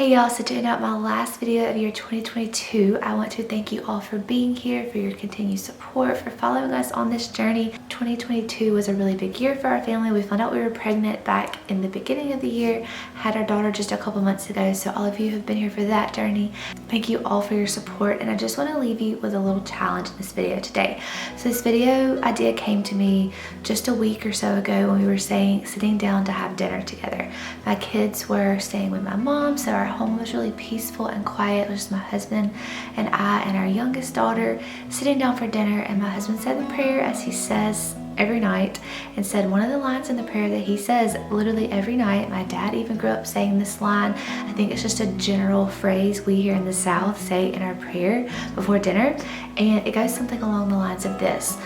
Hey y'all, so doing out my last video of year 2022, I want to thank you all for being here, for your continued support, for following us on this journey. 2022 was a really big year for our family. We found out we were pregnant back in the beginning of the year, had our daughter just a couple months ago, so all of you have been here for that journey. Thank you all for your support, and I just want to leave you with a little challenge in this video today. So this video idea came to me just a week or so ago when we were sitting down to have dinner together. My kids were staying with my mom, so our home was really peaceful and quiet. It was just my husband and I and our youngest daughter sitting down for dinner, and my husband said the prayer as he says every night, and said one of the lines in the prayer that he says literally every night. My dad even grew up saying this line. I think it's just a general phrase we here in the South say in our prayer before dinner, and it goes something along the lines of this: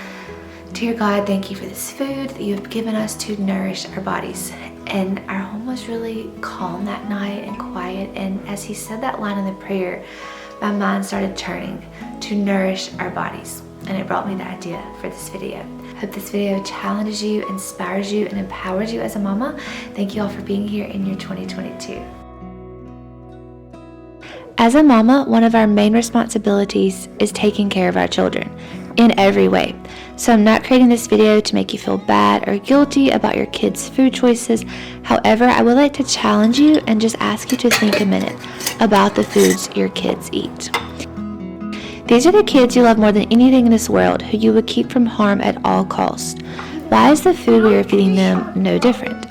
Dear God, thank you for this food that you have given us to nourish our bodies. And our home was really calm that night and quiet, and as he said that line in the prayer, my mind started turning to nourish our bodies, and it brought me the idea for this video. Hope this video challenges you, inspires you, and empowers you as a mama. Thank you all for being here in year 2022. As a mama, one of our main responsibilities is taking care of our children in every way. So I'm not creating this video to make you feel bad or guilty about your kids' food choices. However, I would like to challenge you and just ask you to think a minute about the foods your kids eat. These are the kids you love more than anything in this world, who you would keep from harm at all costs. Why is the food we are feeding them no different?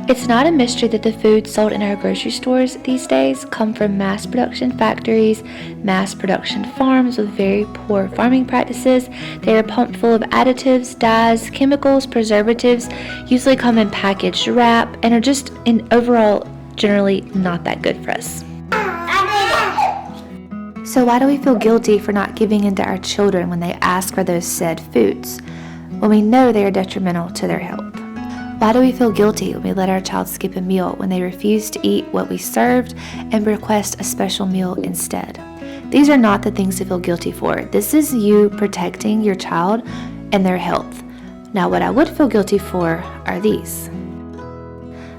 It's not a mystery that the food sold in our grocery stores these days come from mass production factories, mass production farms with very poor farming practices. They are pumped full of additives, dyes, chemicals, preservatives, usually come in packaged wrap, and are just in overall generally not that good for us. So why do we feel guilty for not giving in to our children when they ask for those said foods, when we know they are detrimental to their health? Why do we feel guilty when we let our child skip a meal when they refuse to eat what we served and request a special meal instead? These are not the things to feel guilty for. This is you protecting your child and their health. Now, what I would feel guilty for are these: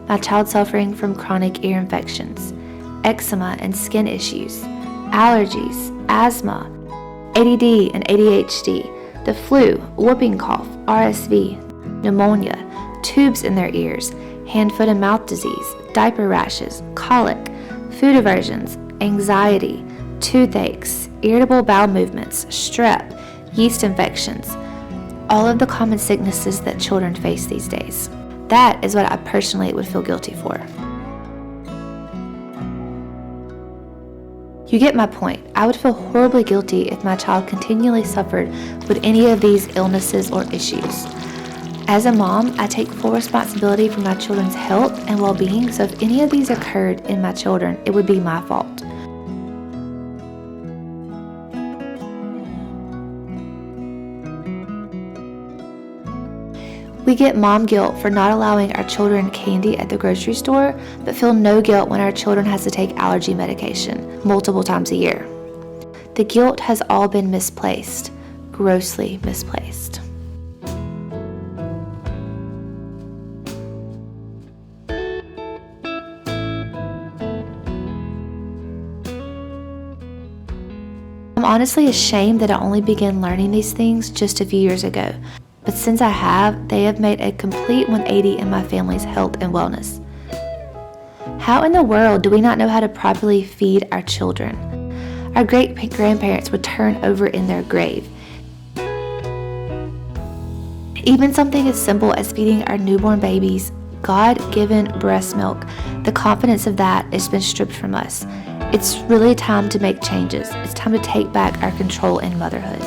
my child suffering from chronic ear infections, eczema and skin issues, allergies, asthma, ADD and ADHD, the flu, whooping cough, RSV, pneumonia, tubes in their ears, hand, foot, and mouth disease, diaper rashes, colic, food aversions, anxiety, toothaches, irritable bowel movements, strep, yeast infections, all of the common sicknesses that children face these days. That is what I personally would feel guilty for. You get my point. I would feel horribly guilty if my child continually suffered with any of these illnesses or issues. As a mom, I take full responsibility for my children's health and well-being, so if any of these occurred in my children, it would be my fault. We get mom guilt for not allowing our children candy at the grocery store, but feel no guilt when our children has to take allergy medication multiple times a year. The guilt has all been misplaced, grossly misplaced. I'm honestly ashamed that I only began learning these things just a few years ago, but since I have, they have made a complete 180 in my family's health and wellness. How in the world do we not know how to properly feed our children? Our great-grandparents would turn over in their grave. Even something as simple as feeding our newborn babies God-given breast milk, the confidence of that has been stripped from us. It's really time to make changes. It's time to take back our control in motherhood.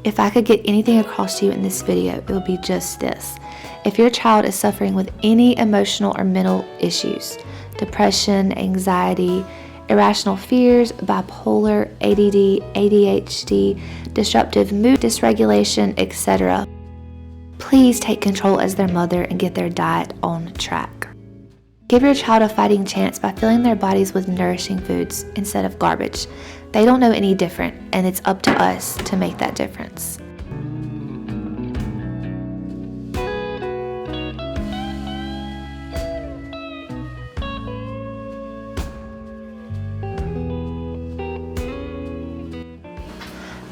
If I could get anything across to you in this video, it would be just this. If your child is suffering with any emotional or mental issues, depression, anxiety, irrational fears, bipolar, ADD, ADHD, disruptive mood dysregulation, etc., please take control as their mother and get their diet on track. Give your child a fighting chance by filling their bodies with nourishing foods instead of garbage. They don't know any different, and it's up to us to make that difference.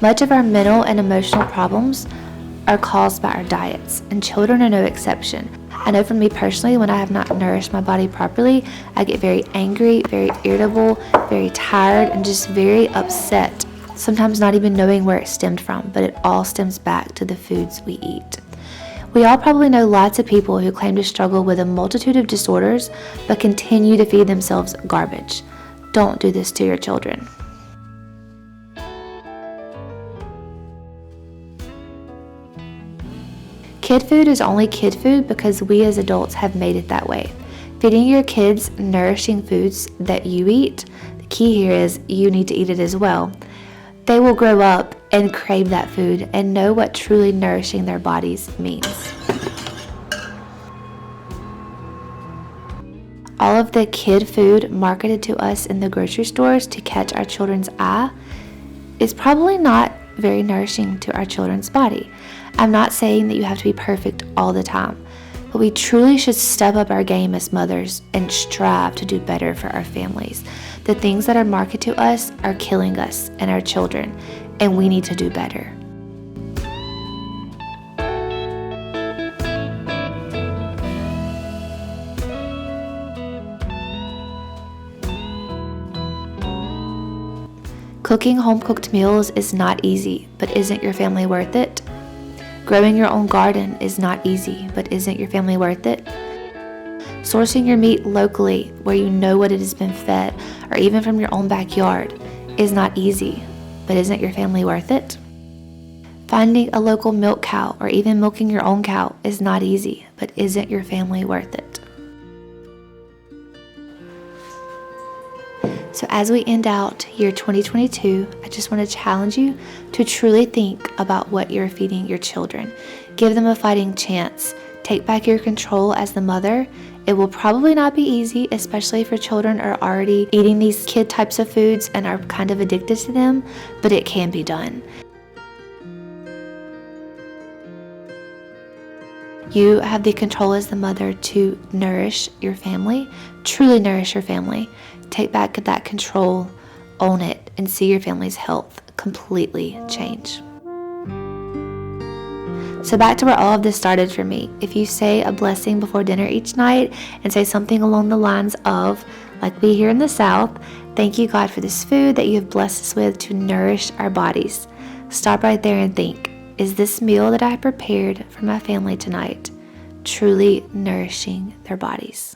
Much of our mental and emotional problems are caused by our diets, and children are no exception. I know for me personally, when I have not nourished my body properly, I get very angry, very irritable, very tired, and just very upset. Sometimes not even knowing where it stemmed from, but it all stems back to the foods we eat. We all probably know lots of people who claim to struggle with a multitude of disorders, but continue to feed themselves garbage. Don't do this to your children. Kid food is only kid food because we as adults have made it that way. Feeding your kids nourishing foods that you eat, the key here is you need to eat it as well. They will grow up and crave that food and know what truly nourishing their bodies means. All of the kid food marketed to us in the grocery stores to catch our children's eye is probably not very nourishing to our children's body. I'm not saying that you have to be perfect all the time, but we truly should step up our game as mothers and strive to do better for our families. The things that are marketed to us are killing us and our children, and we need to do better. Cooking home-cooked meals is not easy, but isn't your family worth it? Growing your own garden is not easy, but isn't your family worth it? Sourcing your meat locally where you know what it has been fed, or even from your own backyard, is not easy, but isn't your family worth it? Finding a local milk cow or even milking your own cow is not easy, but isn't your family worth it? So as we end out year 2022, I just want to challenge you to truly think about what you're feeding your children. Give them a fighting chance. Take back your control as the mother. It will probably not be easy, especially if your children are already eating these kid types of foods and are kind of addicted to them, but it can be done. You have the control as the mother to nourish your family, truly nourish your family. Take back that control, own it, and see your family's health completely change. So back to where all of this started for me. If you say a blessing before dinner each night and say something along the lines of, like we here in the South, thank you God for this food that you have blessed us with to nourish our bodies. Stop right there and think, is this meal that I prepared for my family tonight truly nourishing their bodies?